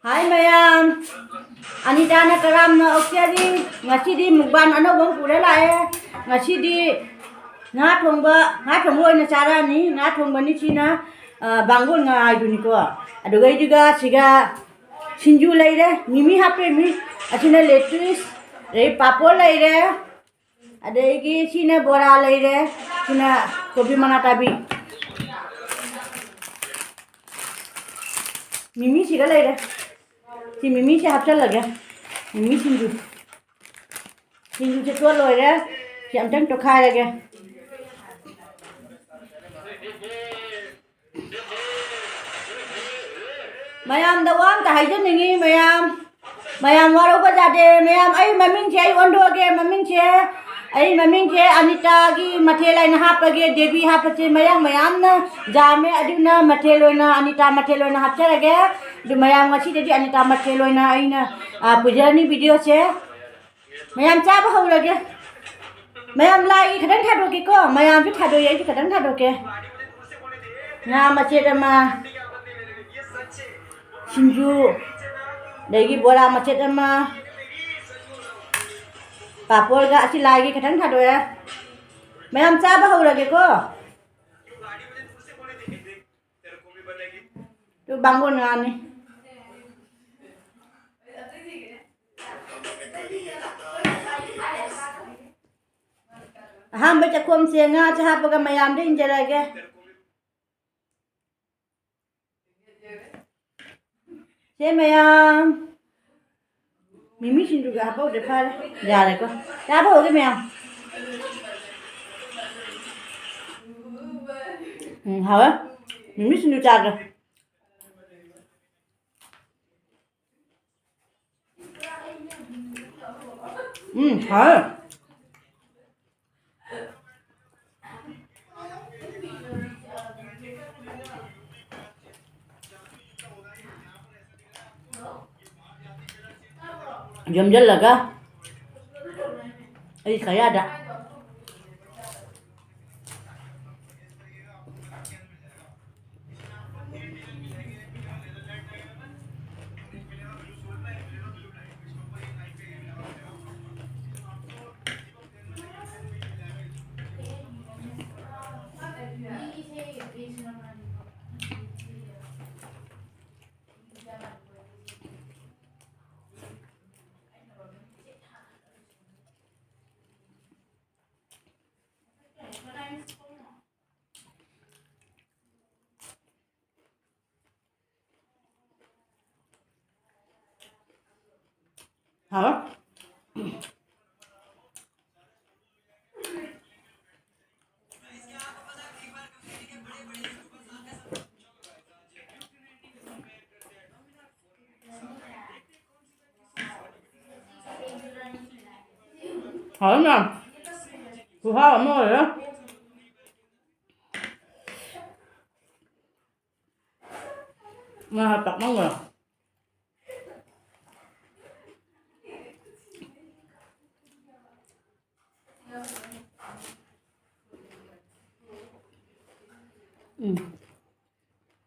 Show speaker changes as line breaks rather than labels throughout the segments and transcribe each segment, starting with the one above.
Hai mayam, Anita na karam na okyari ngasi di mukbang ano bang pura la ngasi di thongba na cara ni thongba ni Cina bangun nga idu ni ko adugai juga siga singju laire mimi hape mi asina lettuce rei papo laire adegi Cina bora laire Cina kopi mana tabi mimi siga laire si mimi se hapchal lagya mimi singju se to loire si amtang to khai lagya mayam da wam ta haijen ningi mayam waro ba jade mayam ai maming che ai ondo ge maming che Anita gi Mathel ai na hapage Devi hapache mayam na jame aduna Mathel na Anita Mathel na hapchara ge du mayam ngasi de Anita Mathel na ai na pujani video che mayam cha ba hau lage mayam lai khadang thado ke ko mayam bi thado ye khadang thado ke na mache da ma singju dagi bora mache da ma papor ga asi lagi khadang thado ya mayam cha ba hau lage ko tu bangun ngani ham baca kom senga cha paga mayam de injarage se mayam mimi singju ga apa udah par ja re ko ya ba ho ge mayam hawa mimi singju cha ga ha jam-jam laga ai kaya ada hả hỏi nè cô hoa ở môi đó mà tập mong rồi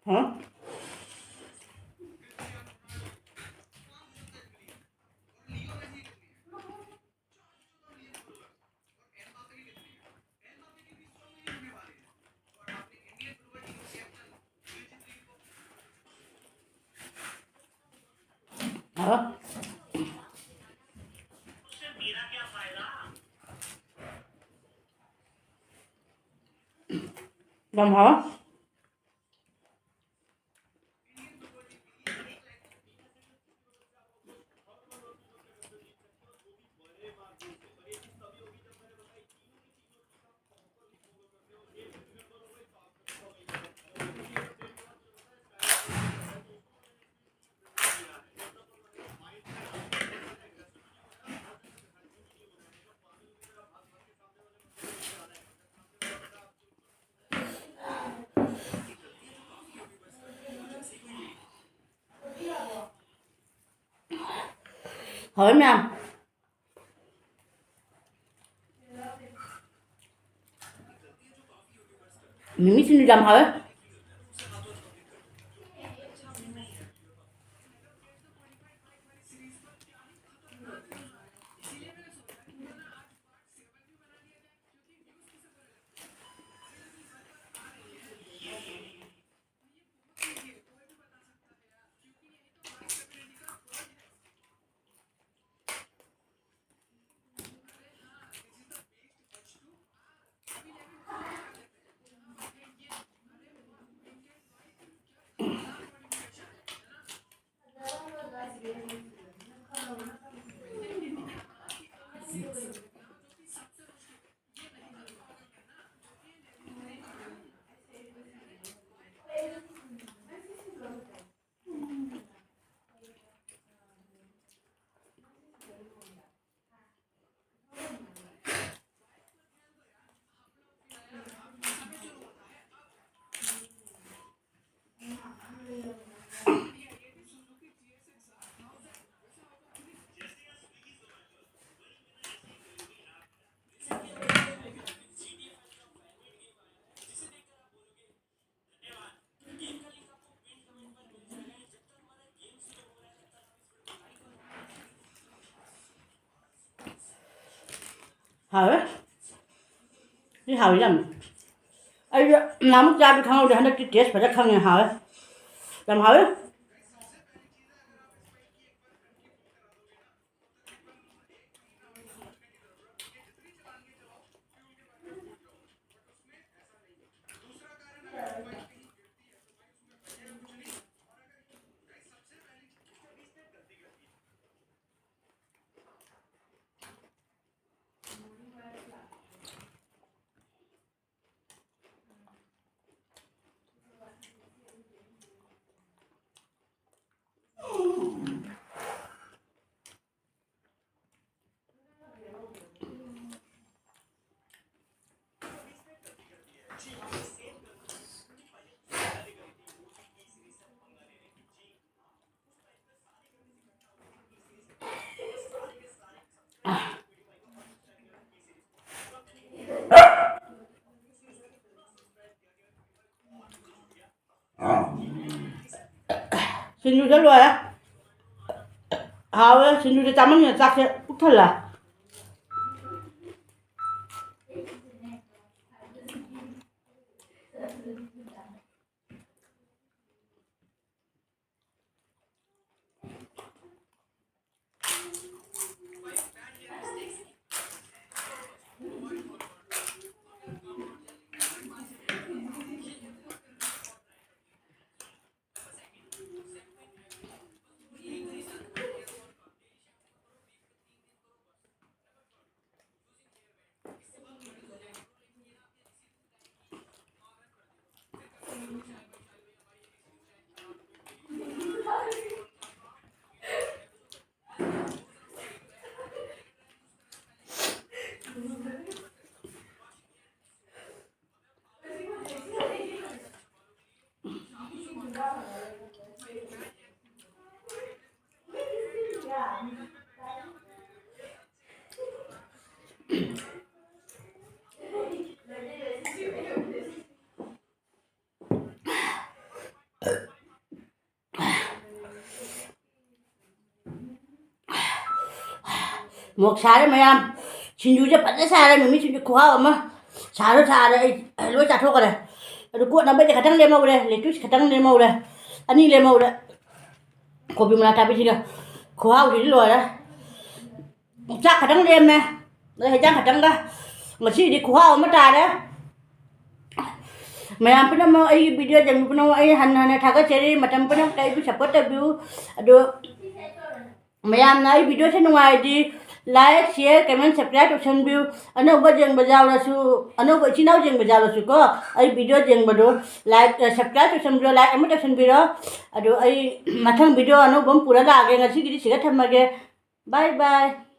hả hả làm hả hỏi nè mình xin làm hỏi hả cái hào lắm ai nắm ra bị khang để nó cái test phải khang này hả làm hả xin chú rất rồi á hào xin chú chăm anh chắc sẽ bút thật là một xá đấy mày em xin chú cho bắn xa đây mình mới xin được khóa mà xa đây lối chặt thôi cái này được cuộn nó bây giờ khả năng lên màu đây lấy chút khả năng lên màu đây anh đi lên màu đây có bị mà tapi chưa khóa thì rồi đấy chắc khả năng lên nè đây chắc khả năng đó mà chỉ đi khóa mà trà đấy mày em pernah mau ai video jangan pernah ai hana thaga ceri macam pernah kayak itu support view aduh mày em nói video trên ngoài đi like share comment subscribe option view ano ba jeng bajao la su ano ba chinau jeng bajao la su ko ai video jeng bado like subscribe option view like comment option view aduh ai mathang video ano bom pura la age ngasi gidi siga thamage bye bye